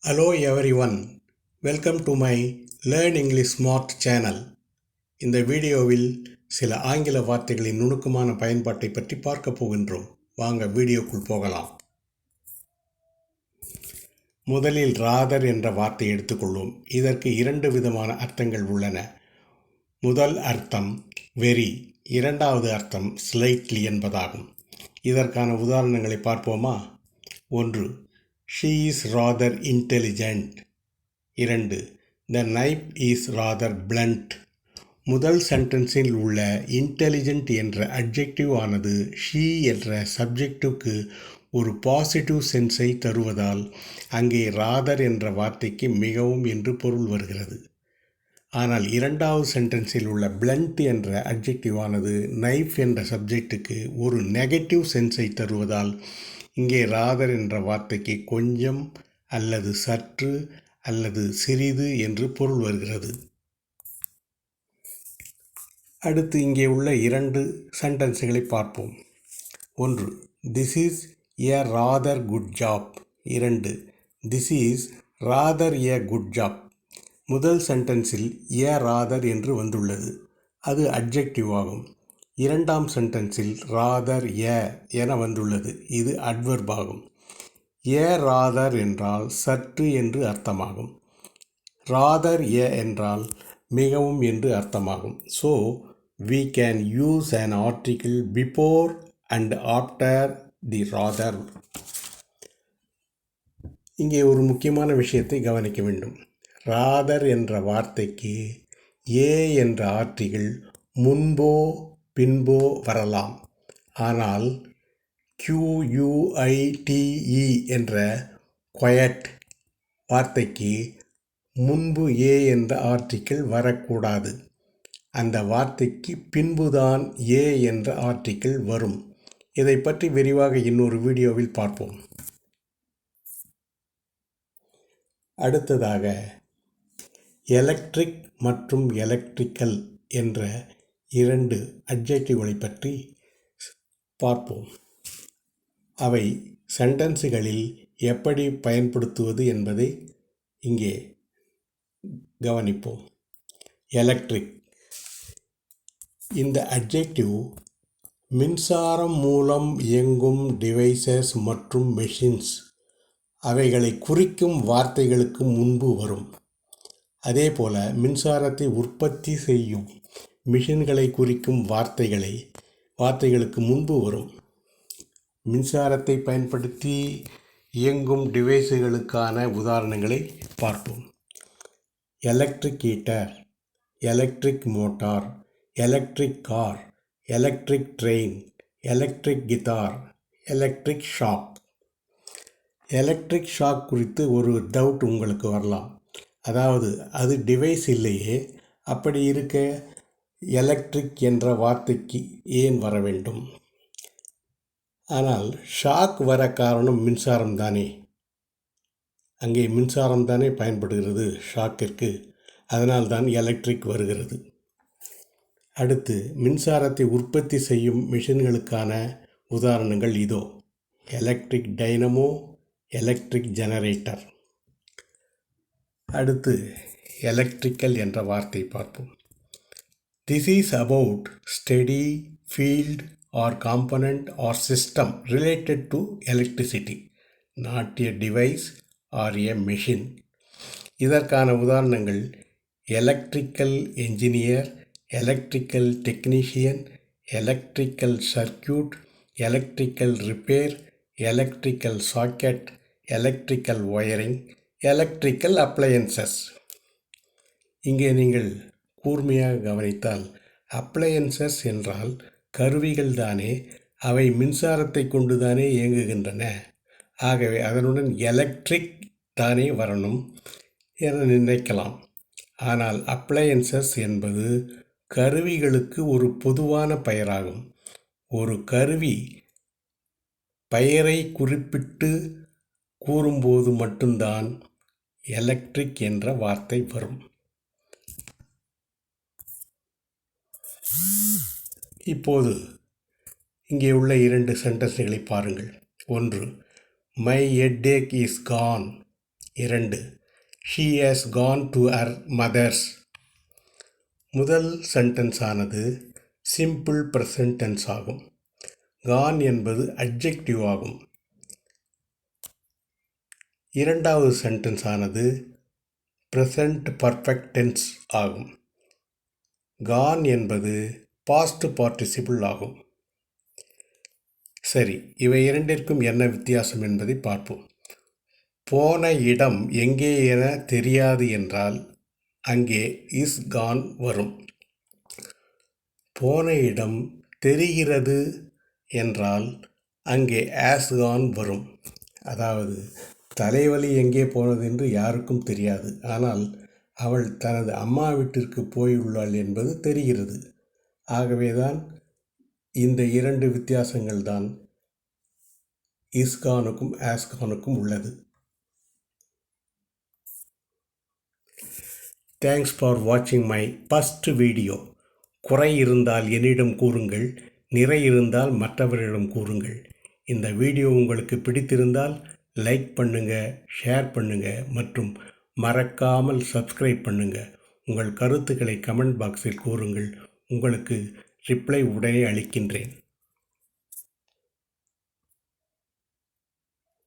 Hello everyone, welcome to my Learn English Smart channel. இந்த வீடியோவில் சில ஆங்கில வார்த்தைகளின் நுணுக்கமான பயன்பாட்டை பற்றி பார்க்க போகின்றோம். வாங்க வீடியோக்குள் போகலாம். முதலில் ராதர் என்ற வார்த்தை எடுத்துக்கொள்வோம். இதற்கு இரண்டு விதமான அர்த்தங்கள் உள்ளன. முதல் அர்த்தம் வெரி, இரண்டாவது அர்த்தம் ஸ்லைட்லி என்பதாகும். இதற்கான உதாரணங்களை பார்ப்போமா? 1. She is rather intelligent. 2. The knife is rather blunt. முதல் சென்டென்ஸில் உள்ள இன்டெலிஜென்ட் என்ற அட்ஜெக்டிவ் ஆனது ஷீ என்ற சப்ஜெக்டுக்கு ஒரு பாசிட்டிவ் சென்ஸை தருவதால் அங்கே ராதர் என்ற வார்த்தைக்கு மிகவும் என்று பொருள் வருகிறது. ஆனால் இரண்டாவது சென்டென்ஸில் உள்ள பிளண்ட் என்ற அட்ஜெக்டிவ் ஆனது நைஃப் என்ற சப்ஜெக்டுக்கு ஒரு நெகட்டிவ் சென்ஸை தருவதால் இங்கே ராதர் என்ற வார்த்தைக்கு கொஞ்சம் அல்லது சற்று அல்லது சிறிது என்று பொருள் வருகிறது. அடுத்து இங்கே உள்ள இரண்டு சென்டென்ஸுகளை பார்ப்போம். 1. This is a rather good job. 2. This is rather a good job. முதல் சென்டென்ஸில் எ ராதர் என்று வந்துள்ளது, அது அட்ஜெக்டிவ் ஆகும். இரண்டாம் சென்டென்ஸில் ராதர் என வந்துள்ளது, இது அட்வெர்ப் ஆகும். ஏ ராதர் என்றால் சற்று என்று அர்த்தமாகும். ராதர் என்றால் மிகவும் என்று அர்த்தமாகும். So we can use an article before and after the rather. இங்கே ஒரு முக்கியமான விஷயத்தை கவனிக்க வேண்டும். ராதர் என்ற வார்த்தைக்கு ஏ என்ற ஆர்டிகிள் முன்போ பின்போ வரலாம். ஆனால் QUITE என்ற குவைட் வார்த்தைக்கு முன்பு ஏ என்ற ஆர்டிக்கிள் வரக்கூடாது. அந்த வார்த்தைக்கு பின்புதான் ஏ என்ற ஆர்டிக்கிள் வரும். இதை பற்றி விரிவாக இன்னொரு வீடியோவில் பார்ப்போம். அடுத்ததாக எலக்ட்ரிக் மற்றும் எலக்ட்ரிக்கல் என்ற இரண்டு அட்ஜெக்டிவ்களை பற்றி பார்ப்போம். அவை சென்டென்ஸுகளில் எப்படி பயன்படுத்துவது என்பதை இங்கே கவனிப்போம். எலக்ட்ரிக், இந்த அட்ஜெக்டிவ் மின்சாரம் மூலம் இயங்கும் டிவைசஸ் மற்றும் மெஷின்ஸ் அவைகளை குறிக்கும் வார்த்தைகளுக்கு முன்பு வரும். அதே போல மின்சாரத்தை உற்பத்தி செய்யும் மிஷின்களை குறிக்கும் வார்த்தைகளுக்கு முன்பு வரும். மின்சாரத்தை பயன்படுத்தி இயங்கும் டிவைஸுகளுக்கான உதாரணங்களை பார்ப்போம். Electric heater, electric motor, electric car, electric train, electric guitar, electric shock. Electric shock குறித்து ஒரு டவுட் உங்களுக்கு வரலாம். அதாவது அது டிவைஸ் இல்லையே, அப்படி இருக்க எலக்ட்ரிக் என்ற வார்த்தைக்கு ஏன் வர வேண்டும்? ஆனால் ஷாக் வர காரணம் மின்சாரம் தானே. அங்கே மின்சாரம் தானே பயன்படுகிறது ஷாக்கிற்கு. அதனால்தான் எலக்ட்ரிக் வருகிறது. அடுத்து மின்சாரத்தை உற்பத்தி செய்யும் மிஷின்களுக்கான உதாரணங்கள் இதோ. Electric dynamo, electric generator. அடுத்து எலக்ட்ரிக்கல் என்ற வார்த்தை பார்ப்போம். This is about study, field or component or system related to electricity, not a device or a machine. இதற்கான உதாரணங்கள் electrical engineer, electrical technician, electrical circuit, electrical repair, electrical socket, electrical wiring, electrical appliances. இங்கே நீங்கள் கூர்மையாக கவனித்தால் appliances என்றால் கருவிகள் தானே, அவை மின்சாரத்தை கொண்டு தானே இயங்குகின்றன. ஆகவே அதனுடன் எலக்ட்ரிக் தானே வரணும் என நினைக்கலாம். ஆனால் அப்ளையன்சஸ் என்பது கருவிகளுக்கு ஒரு பொதுவான பெயராகும். ஒரு கருவி பெயரை குறிப்பிட்டு கூறும்போது மட்டும்தான் எலக்ட்ரிக் என்ற வார்த்தை வரும். இப்போது இங்கே உள்ள இரண்டு சென்டென்ஸ்களை பாருங்கள். 1. My headache is gone. 2. She has gone to her mother's. முதல் சென்டென்ஸ் ஆனது சிம்பிள் ப்ரெசன்ட் டென்ஸ் ஆகும். கான் என்பது அட்ஜெக்டிவ் ஆகும். இரண்டாவது சென்டென்ஸ் ஆனது ப்ரெசன்ட் பர்ஃபெக்ட் டென்ஸ் ஆகும். கான் என்பது பாஸ்ட் பார்ட்டிசிபிள் ஆகும். சரி, இவை இரண்டிற்கும் என்ன வித்தியாசம் என்பதை பார்ப்போம். போன இடம் எங்கே என தெரியாது என்றால் அங்கே இஸ் கான் வரும். போன இடம் தெரிகிறது என்றால் அங்கே ஆஸ் கான் வரும். அதாவது தலைவலி எங்கே போனது என்று யாருக்கும் தெரியாது, ஆனால் அவள் தனது அம்மா வீட்டிற்கு போயுள்ளாள் என்பது தெரிகிறது. ஆகவேதான் இந்த இரண்டு வித்தியாசங்கள் தான் இஸ்கானுக்கும் ஆஸ்கானுக்கும் உள்ளது. தேங்க்ஸ் ஃபார் வாட்சிங் மை ஃபர்ஸ்ட் வீடியோ. குறை இருந்தால் என்னிடம் கூறுங்கள், நிறை இருந்தால் மற்றவர்களிடம் கூறுங்கள். இந்த வீடியோ உங்களுக்கு பிடித்திருந்தால் லைக் பண்ணுங்கள், ஷேர் பண்ணுங்கள் மற்றும் மறக்காமல் சப்ஸ்கிரைப் பண்ணுங்கள். உங்கள் கருத்துக்களை கமெண்ட் பாக்ஸில் கூறுங்கள். உங்களுக்கு ரிப்ளை உடனே அளிக்கின்றேன்.